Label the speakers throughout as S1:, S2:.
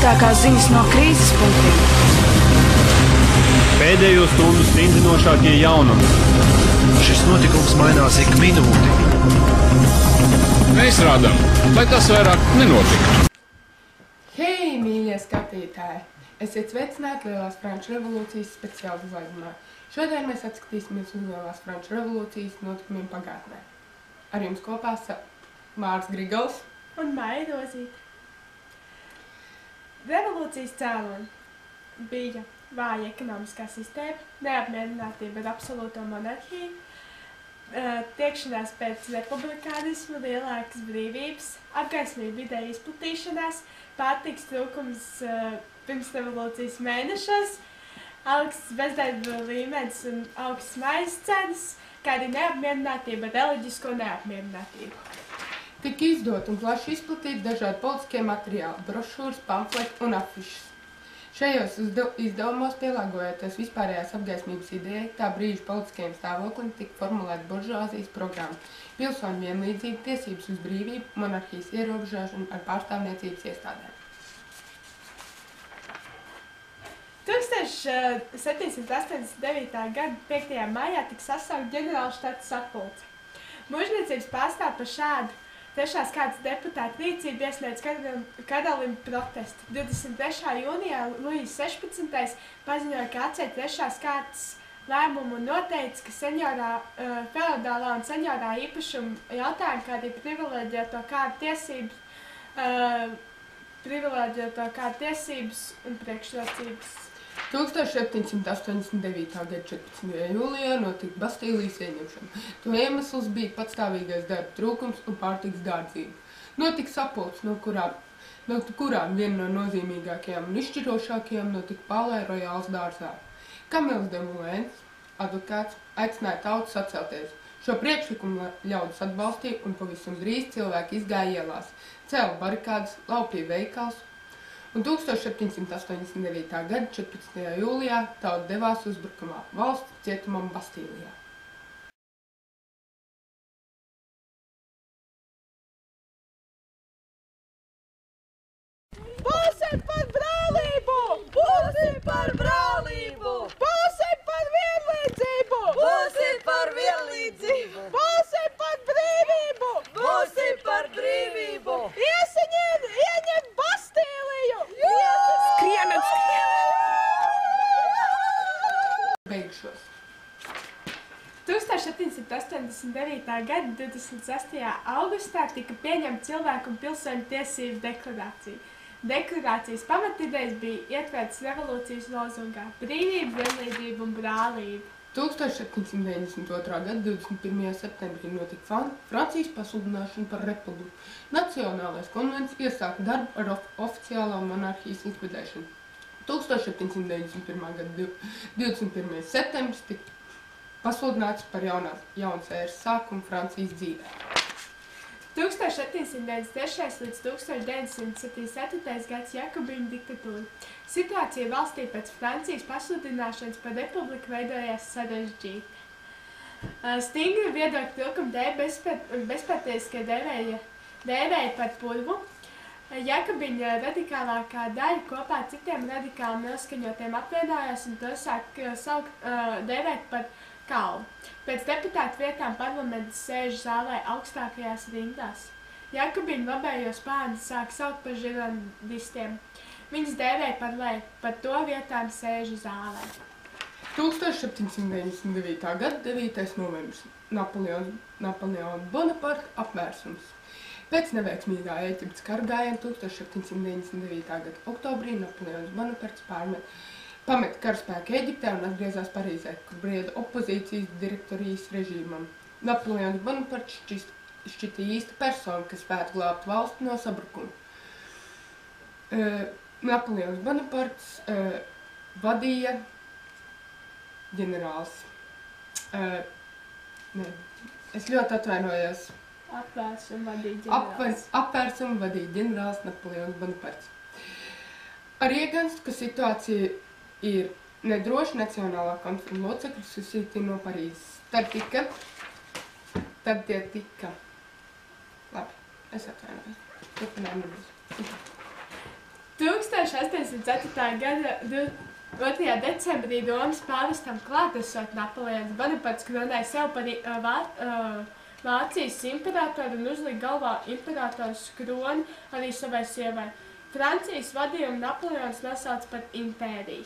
S1: Īsākās ziņas no krīzes punktiem.
S2: Pēdējo stundu stingzinošākie jaunumi.
S3: Šis notikums mainās ik minūti.
S4: Mēs rādām, lai tas vairāk nenotiktu.
S5: Hei, mīļie skatītāji! Esiet sveicināti Lielās Franču revolūcijas speciāla izlaidumā. Šodien mēs atskatīsimies uz Lielās Franču revolūcijas notikumiem pagātnē. Ar jums kopā Mārs Grigals
S6: un Maija Rozīte. Revolūcijas cēloni bija vāja ekonomiskā sistēma, neapmierinātība ar absolūto monarhiju, tiekšanās pēc republikānismu, lielākas brīvības, apgaismība vidēja izplatīšanās, pārtikas trūkums pirms revolūcijas mēnešos, augsts bezdarba līmenis un augsts maizes cenas, kā arī neapmierinātība ar reliģisko neapmierinātību.
S5: Tika izdot un plaši izplatīti dažādi politiskie materiāli, brošūras, pamfleti un afišas. Šajos izdevumos, pielāgojoties vispārējās apgaismības idejai, tā brīža politiskajiem stāvoklim tika formulēta buržuāzijas programma, pilsoņu vienlīdzība, tiesības uz brīvību, monarhijas ierobežošana ar pārstāvniecības iestādēm.
S6: 1789. gada 5. maijā tika sasaukt ģenerālštata sapulce. Mužniecības pārstāv par šādu trešās kārtas deputātu rīcību iesniedz karalim protestu. 23. jūnijā Luijs 16. paziņoja, ka atceļ trešās kārtas lēmumu un noteica, ka feodālā un senjorā īpašuma jautājumi, kā arī privileģēto kārtu tiesības un priekšrocības.
S5: 1789. gada 14. jūlijā notika Bastīlijas ieņemšana. To iemesls bija patstāvīgais darba trūkums un pārtikas dārdzība. Notika sapulce, no kurām viena no nozīmīgākajām un izšķirošākajām notika Palais Royals dārzā. Kamils de Moulins, advokāts, aicināja tautu sacelties. Šo priekšlikumu ļaudis atbalstīja un pavisam drīz cilvēki izgāja ielās, cēla barikādes, laupīja veikals. Un 1789. gada 14. jūlijā tauta devās uzbrukumā valsts cietumam Bastīlijā.
S7: Būsim par brālību! Būsim par brālību! Būsim par vienlīdzību! Būsim par vienlīdzību! Būsim par brīvību! Būsim par brīvību! Ieņem Bastīliju!
S1: Skrienam!
S5: Beigšos.
S6: 1789. gada 26. augustā tika pieņemta cilvēku un pilsoņu tiesību deklarācija. Deklarācijas pamatidejas bija ietvertas revolūcijas lozungā – brīvība, vienlīdzība un brālība.
S5: 1792. gada 21. septembrī notika Francijas pasludināšana par republiku. Nacionālais konvents iesāka darbu ar oficiālā monarhijas likvidēšanu. 1791. gada 21. septembris tika pasludināts par jaunas ēras sākumu Francijas dzīvē.
S6: 1793. līdz 1974. gads Jakobiņu diktatūra. Situācija valstī pēc Francijas pasludināšanas par republiku veidojās sarežģīti. Stingri viedokļu trūkuma dēļ bezpartijiskie dēvēja par purvu. Jakobiņa radikālākā daļa kopā ar citiem radikāli noskaņotiem apvienojās un to sāk dēvēt par kalnu. Pēc deputātu vietām parlamenta sēžu zālē augstākajās rindās. Jakobiņu labējo spārni sāk saukt par žirondistiem. Viņus dēvēja par leju, par to vietām sēžu zālē.
S5: 1799. gada 9. novembris Napoleona Bonaparte apvērsums. Pēc neveiksmīgā Ēģiptes kara gājiena 1799. gada oktobrī Napoleons Bonaparts pameta karaspēku Ēģiptē un atgriezās Parīzē, kur brieda opozīcijas direktorijas režīmam. Napoleons Bonaparts šķita īsta persona, kas spētu glābt valsti no sabrukuma. Napoleons Bonaparts vadīja ģenerālis. Es ļoti atvainojos. Apvērsumu vadīja ģenerālis Napoleons Bonaparts. Ar ieganstu, ka situācija ir nedroša, nacionālā konflikta locekļi susītīja no Parīzes. Tad tie tika. Labi, es atvainojos. Turpinājām nebūs.
S6: 1800. 1884. gada 2. decembrī Romas pāvestam klātesot Napoleons Bonapārts kronēja sev par Vācijas imperatoru un uzlika galvā imperatoras kroni arī savai sievai. Francijas vadījumu Napoleons nosauca par impēriju.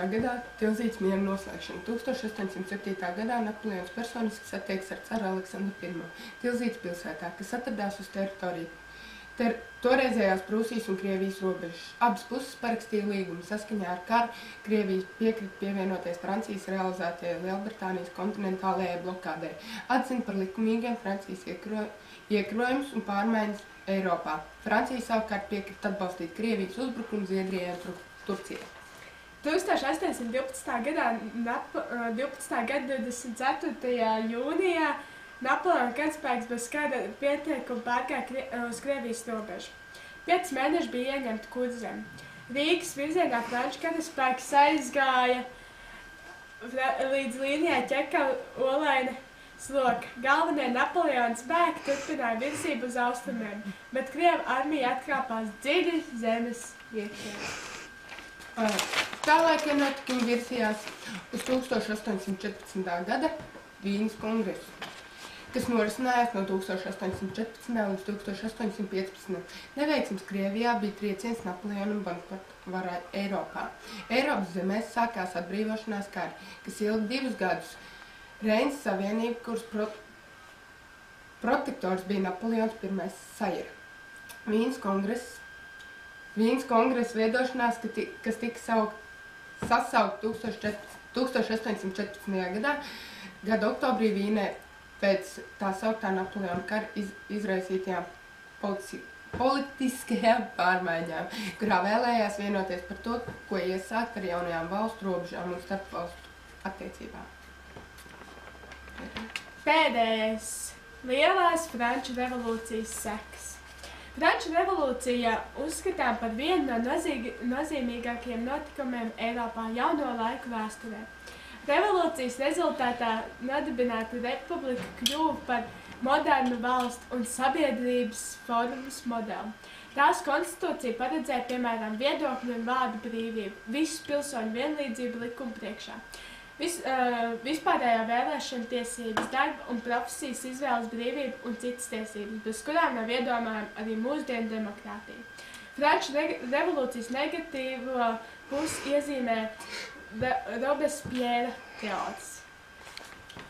S5: gadā Tilzītes miera noslēgšana. 1807. gadā Napoleons personiski satiekas ar caru Aleksandru I. Tilzītes pilsētā, kas atradās uz teritoriju toreizējās Prūsijas un Krievijas robežas. Abas puses parakstīja līgumu. Saskaņā ar karu Krievija piekrita pievienoties Francijas realizētajai Lielbritānijas kontinentālajai blokādei, atzina par likumīgiem Francijas iekrojumus un pārmaiņas Eiropā. Francija savukārt piekrita atbalstīt Krievijas uzbrukumu Zviedrijai un Turcijai.
S6: 1812. gada 24. jūnijā Napoleona karaspēks bez kāda pieteikuma pārgāja uz Krievijas robežu. 5 mēneši bija ieņemta Kurzeme. Rīgas virzienā franču karaspēks aizgāja līdz līnijai Ķekava-Olaina sloka. Galvenie Napoleona spēki turpināja virzību uz austrumiem, bet Krievu armija atkāpās dziļi zemes iekšā.
S5: Tālākie notikumi virsījās uz 1814. gada Vīnes kongresu, kas norisinājās no 1814. līdz 1815. Neveiksmes Krievijā bija trieciens Napoleona Bonapārta varai Eiropā. Eiropas zemēs sākās atbrīvošanās kari, kas ilga 2 gadus. Reinas savienība, kuras protektors bija Napoleons I saira. Vīnes kongresa veidošanās, kas tika sasaukt 1814. gada oktobrī Vīnē pēc tā sauktā Napoleona kara izraisītajām politiskajām pārmaiņām, kurā vēlējās vienoties par to, ko iesākt ar jaunajām valstu robežām un starpvalstu attiecībām.
S6: Pēdējais – lielās Franču revolūcijas sekas. Franču revolūcija uzskatām par vienu no nozīmīgākajiem notikumiem Eiropā jauno laiku vēsturē. Revolūcijas rezultātā nodibināta republika kļuva par modernu valstu un sabiedrības formas modeli. Tās konstitūcija paredzēja, piemēram, viedokļu un vārdu brīvību, visu pilsoņu vienlīdzību likuma priekšā. Vispārējā vēlēšana tiesības, darba un profesijas izvēles brīvība un citas tiesības, bez kurām nav iedomājama arī mūsdienu demokrātija. Franču revolūcijas negatīvo pusi iezīmē Robespierra teātris.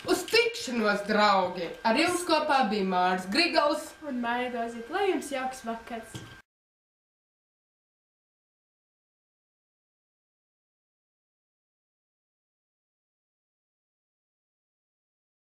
S5: Uz tikšanos, draugi! Ar jums kopā bija Māris Grigals
S6: un Maija Rozīte. Lai jums jauks vakars!